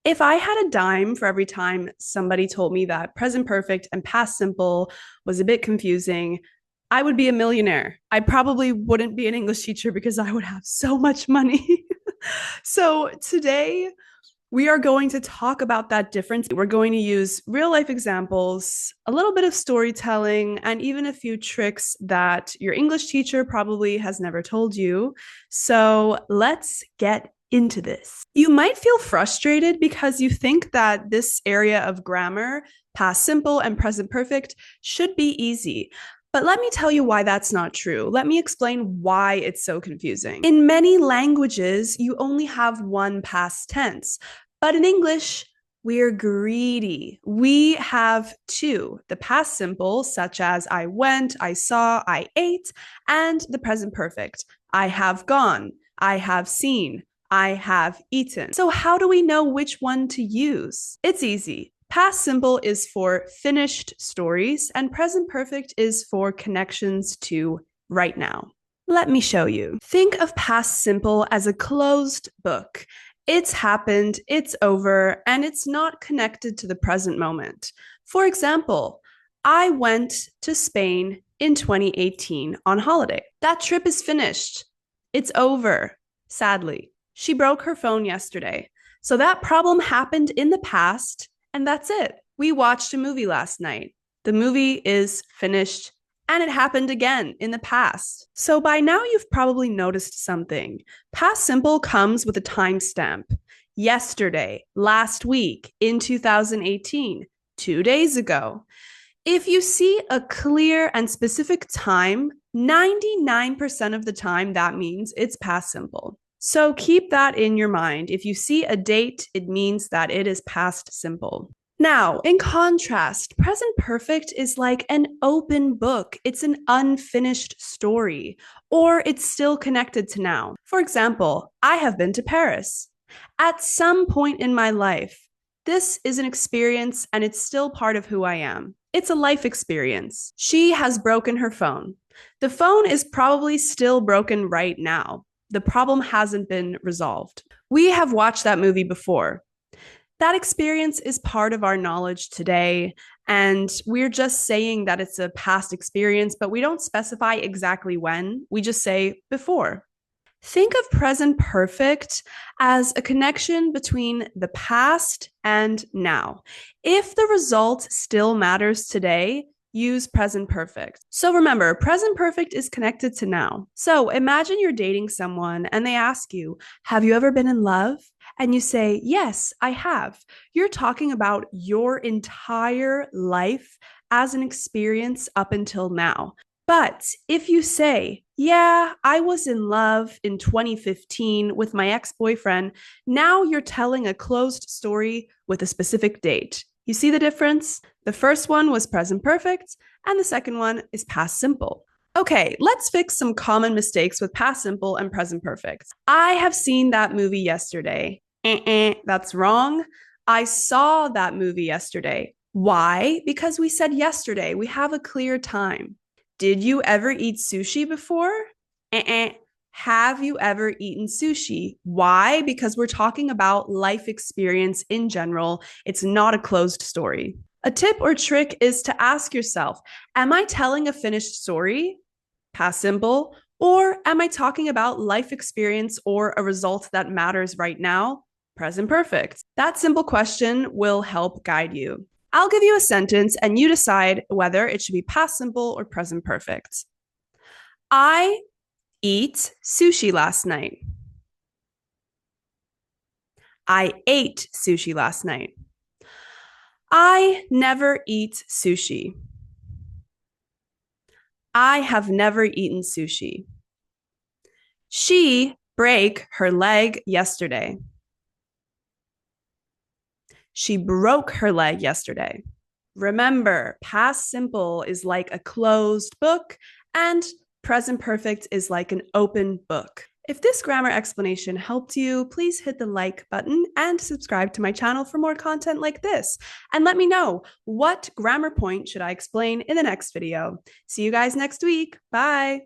If I had a dime for every time somebody told me that present perfect and past simple was a bit confusing, I would be a millionaire. I probably wouldn't be an English teacher because I would have so much money. So today we are going to talk about that difference. We're going to use real life examples, a little bit of storytelling, and even a few tricks that your English teacher probably has never told you. So let's get into this. You might feel frustrated because you think that this area of grammar, past simple and present perfect, should be easy. But let me tell you why that's not true. Let me explain why it's so confusing. In many languages, you only have one past tense, but in English, we're greedy. We have two, the past simple, such as I went, I saw, I ate, and the present perfect, I have gone, I have seen, I have eaten. So, how do we know which one to use? It's easy. Past simple is for finished stories, and present perfect is for connections to right now. Let me show you. Think of past simple as a closed book. It's happened, it's over, and it's not connected to the present moment. For example, I went to Spain in 2018 on holiday. That trip is finished. It's over, sadly. She broke her phone yesterday. So that problem happened in the past, and that's it. We watched a movie last night. The movie is finished, and it happened again in the past. So by now, you've probably noticed something. Past simple comes with a timestamp. Yesterday, last week, in 2018, 2 days ago. If you see a clear and specific time, 99% of the time, that means it's past simple. So keep that in your mind. If you see a date, it means that it is past simple. Now, in contrast, present perfect is like an open book. It's an unfinished story, or it's still connected to now. For example, I have been to Paris. At some point in my life, this is an experience and it's still part of who I am. It's a life experience. She has broken her phone. The phone is probably still broken right now. The problem hasn't been resolved. We have watched that movie before. That experience is part of our knowledge today, and we're just saying that it's a past experience, but we don't specify exactly when. We just say before. Think of present perfect as a connection between the past and now. If the result still matters today, use present perfect. So remember, present perfect is connected to now. So imagine you're dating someone and they ask you, have you ever been in love? And you say, yes, I have. You're talking about your entire life as an experience up until now. But if you say, yeah, I was in love in 2015 with my ex boyfriend, now you're telling a closed story with a specific date. You see the difference? The first one was present perfect, and the second one is past simple. Okay, let's fix some common mistakes with past simple and present perfect. I have seen that movie yesterday. That's wrong. I saw that movie yesterday. Why? Because we said yesterday. We have a clear time. Did you ever eat sushi before? Have you ever eaten sushi? Why? Because we're talking about life experience in general. It's not a closed story. A tip or trick is to ask yourself, am I telling a finished story? Past simple. Or am I talking about life experience or a result that matters right now? Present perfect. That simple question will help guide you. I'll give you a sentence and you decide whether it should be past simple or present perfect. I eat sushi last night. I ate sushi last night. I never eat sushi. I have never eaten sushi. She break her leg yesterday. She broke her leg yesterday. Remember, past simple is like a closed book and present perfect is like an open book. If this grammar explanation helped you, please hit the like button and subscribe to my channel for more content like this. And let me know, what grammar point should I explain in the next video? See you guys next week. Bye.